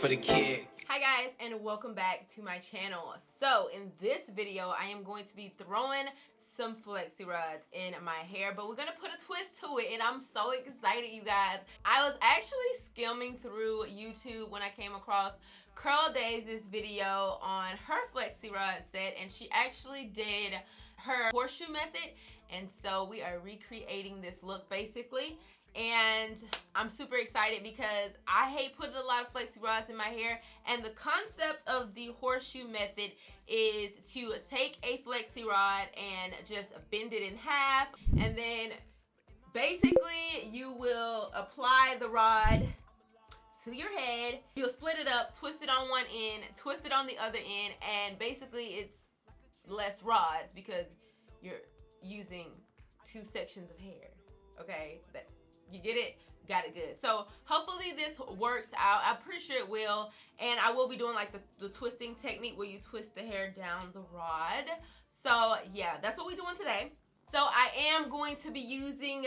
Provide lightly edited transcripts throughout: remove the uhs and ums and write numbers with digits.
for the kid. Hi guys, and welcome back to my channel. So in this video, I am going to be throwing some flexi rods in my hair, but we're gonna put a twist to it, and I'm so excited, you guys. I was actually skimming through YouTube when I came across Curl Days' video on her flexi rod set, and she actually did her horseshoe method, and so we are recreating this look basically. And I'm super excited because I hate putting a lot of flexi rods in my hair, and the concept of the horseshoe method is to take a flexi rod and just bend it in half, and then basically you will apply the rod to your head. You'll split it up, twist it on one end, twist it on the other end, and basically it's less rods because you're using two sections of hair. Okay, you get it? Got it good. So hopefully this works out. I'm pretty sure it will. And I will be doing like the twisting technique where you twist the hair down the rod. So yeah, that's what we're doing today. So I am going to be using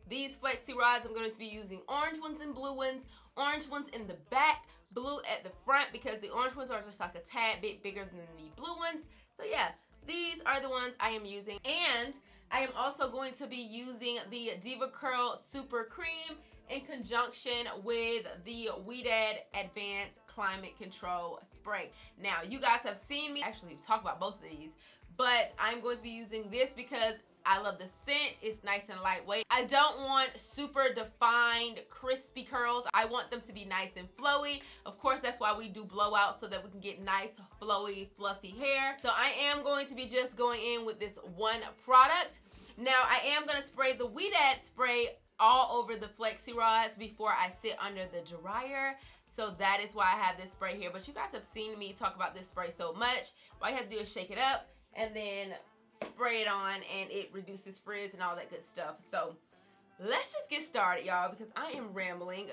these flexi rods. I'm going to be using orange ones and blue ones. Orange ones in the back, blue at the front, because the orange ones are just like a tad bit bigger than the blue ones. So yeah, these are the ones I am using. And I am also going to be using the DevaCurl SuperCream in conjunction with the Ouidad Advanced Climate Control Spray. Now, you guys have seen me actually talk about both of these, but I'm going to be using this because I love the scent. It's nice and lightweight. I don't want super defined, crispy curls. I want them to be nice and flowy. Of course, that's why we do blowout, so that we can get nice, flowy, fluffy hair. So I am going to be just going in with this one product. Now, I am going to spray the Ouidad spray all over the flexi rods before I sit under the dryer. So that is why I have this spray here. But you guys have seen me talk about this spray so much. All you have to do is shake it up and then spray it on, and it reduces frizz and all that good stuff. So let's just get started, y'all, because I am rambling.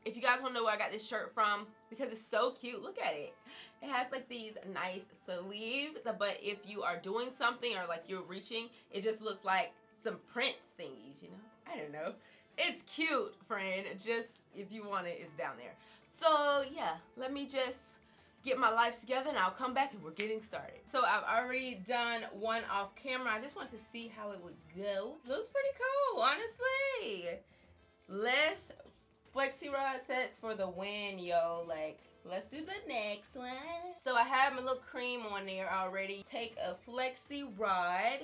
If you guys want to know where I got this shirt from, because it's so cute, look at it. It has like these nice sleeves, but if you are doing something or like you're reaching, it just looks like some Prince thingies, you know? I don't know. It's cute, friend. Just if you want it, it's down there. So yeah, let me just get my life together and I'll come back and we're getting started. So I've already done one off camera. I just want to see how it would go. Looks pretty cool, honestly. Less flexi rod sets for the win, yo. Like, let's do the next one. So I have my little cream on there already. Take a flexi rod,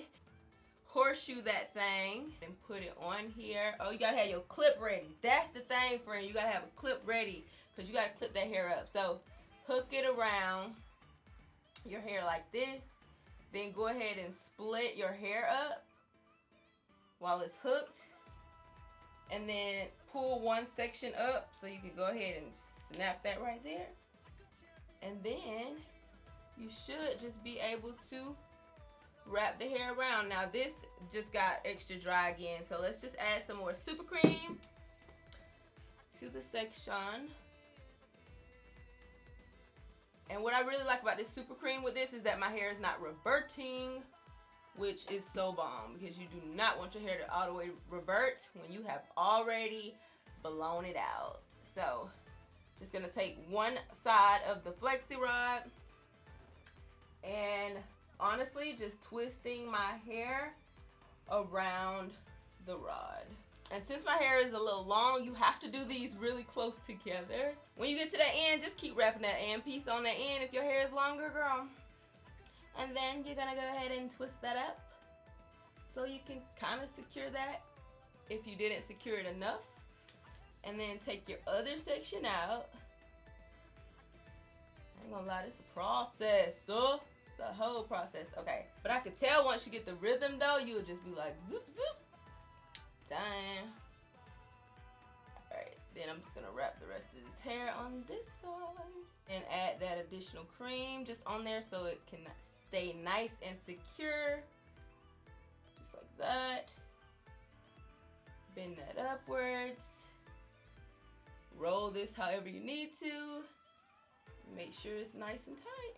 horseshoe that thing, and put it on here. Oh, you gotta have your clip ready. That's the thing, friend. You gotta have a clip ready because you gotta clip that hair up. So hook it around your hair like this. Then go ahead and split your hair up while it's hooked. And then pull one section up so you can go ahead and snap that right there. And then you should just be able to wrap the hair around. Now this just got extra dry again, so let's just add some more SuperCream to the section. And what I really like about this SuperCream with this is that my hair is not reverting, which is so bomb, because you do not want your hair to all the way revert when you have already blown it out. So just gonna take one side of the flexi rod and honestly just twisting my hair around the rod. And since my hair is a little long, you have to do these really close together. When you get to the end, just keep wrapping that end piece on the end if your hair is longer, girl. And then you're gonna go ahead and twist that up so you can kind of secure that if you didn't secure it enough. And then take your other section out. I ain't gonna lie, this is a process, so it's a whole process. Okay, but I could tell once you get the rhythm though, you'll just be like zoop zoop. Done. Alright, then I'm just gonna wrap the rest of this hair on this side and add that additional cream just on there so it can stay nice and secure. Just like that. Bend that upwards. Roll this however you need to. Make sure it's nice and tight.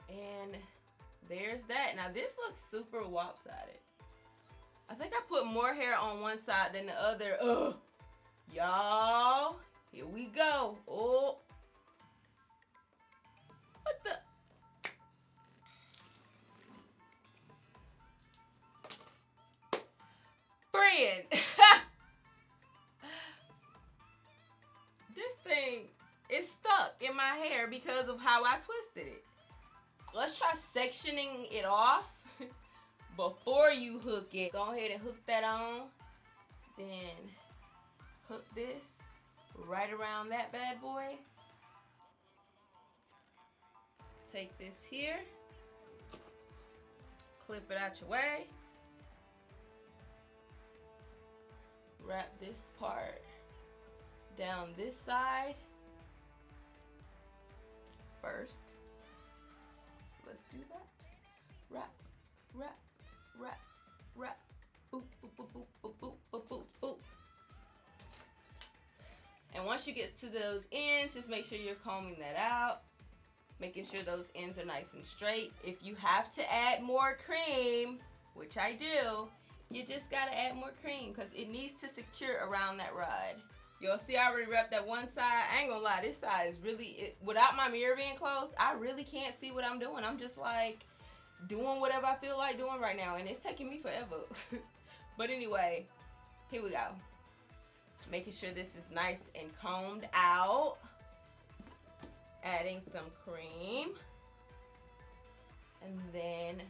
And there's that. Now this looks super lopsided. I think I put more hair on one side than the other. Ugh. Y'all, Here we go. Oh. What the? Friend. This thing is stuck in my hair because of how I twisted it. Let's try sectioning it off before you hook it. Go ahead and hook that on. Then hook this right around that bad boy. Take this here. Clip it out your way. Wrap this part down this side first. Let's do that. Wrap, wrap, wrap, wrap. Boop, boop, boop, boop, boop, boop, boop, boop, boop. And once you get to those ends, just make sure you're combing that out. Making sure those ends are nice and straight. If you have to add more cream, which I do, you just gotta add more cream because it needs to secure around that rod. Y'all see I already wrapped that one side. I ain't gonna lie, this side is really, without my mirror being close, I really can't see what I'm doing. I'm just like doing whatever I feel like doing right now, and it's taking me forever. But anyway, here we go. Making sure this is nice and combed out. Adding some cream. And then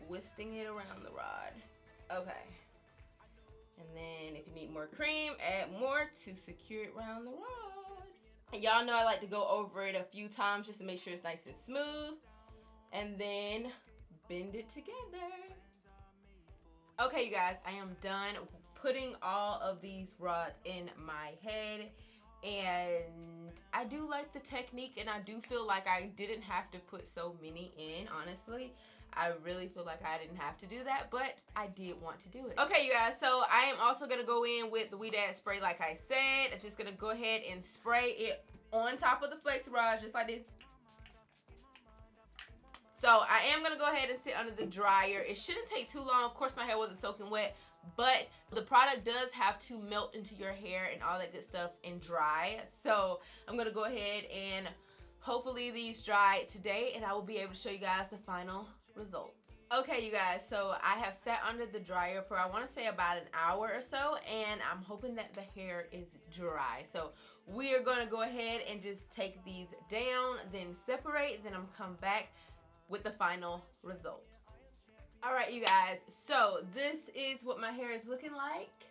twisting it around the rod. Okay. And then if you need more cream, add more to secure it around the rod. And y'all know I like to go over it a few times just to make sure it's nice and smooth. And then bend it together. Okay, you guys, I am done putting all of these rods in my head. And I do like the technique, and I do feel like I didn't have to put so many in, honestly. I really feel like I didn't have to do that, but I did want to do it. Okay, you guys, so I am also going to go in with the Ouidad spray like I said. I'm just going to go ahead and spray it on top of the Flexi rods just like this. So I am going to go ahead and sit under the dryer. It shouldn't take too long. Of course, my hair wasn't soaking wet, but the product does have to melt into your hair and all that good stuff and dry. So I'm going to go ahead and hopefully these dry today, and I will be able to show you guys the final results. Okay, you guys, so I have sat under the dryer for I want to say about an hour or so, and I'm hoping that the hair is dry. So we are going to go ahead and just take these down, then separate, then I'm come back with the final result. All right, you guys, so this is what my hair is looking like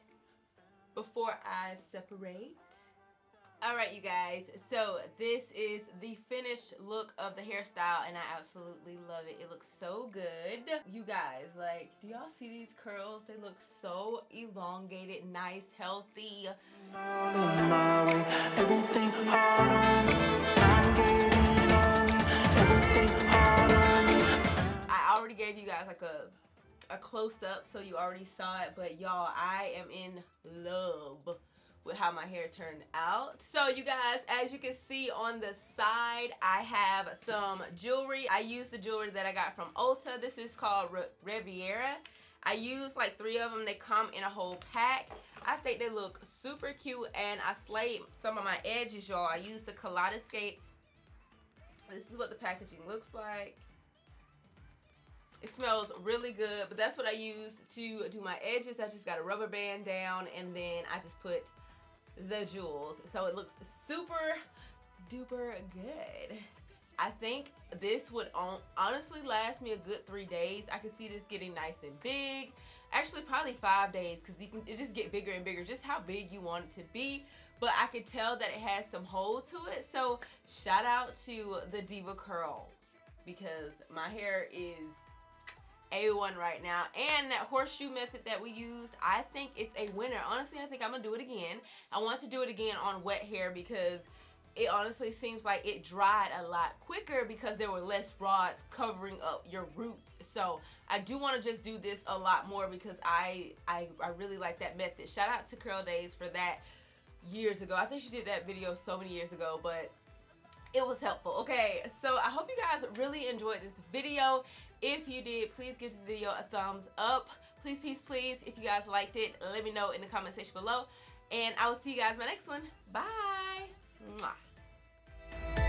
before I separate. All right, you guys, so this is the finished look of the hairstyle, and I absolutely love it. It looks so good. You guys, like, do y'all see these curls? They look so elongated, nice, healthy. I already gave you guys like a close-up, so you already saw it, but y'all, I am in love with how my hair turned out. So you guys, as you can see on the side, I have some jewelry. I used the jewelry that I got from Ulta. This is called Riviera. I used like 3 of them. They come in a whole pack. I think they look super cute, and I slayed some of my edges, y'all. I used the Kaleidoscope. This is what the packaging looks like. It smells really good, but that's what I use to do my edges. I just got a rubber band down, and then I just put the jewels. So it looks super duper good. I think this would honestly last me a good 3 days. I can see this getting nice and big. Actually, probably 5 days, because it just get bigger and bigger, just how big you want it to be. But I could tell that it has some hold to it. So shout out to the DevaCurl, because my hair is A1 right now. And that horseshoe method that we used, I think it's a winner. Honestly, I think I'm gonna do it again. I want to do it again on wet hair, because it honestly seems like it dried a lot quicker because there were less rods covering up your roots. So I do want to just do this a lot more, because I really like that method. Shout out to Curl Days for that years ago. I think she did that video so many years ago, but it was helpful. Okay, so I hope you guys really enjoyed this video. If you did, please give this video a thumbs up. Please, please, please, if you guys liked it, let me know in the comment section below. And I will see you guys in my next one. Bye. Mwah.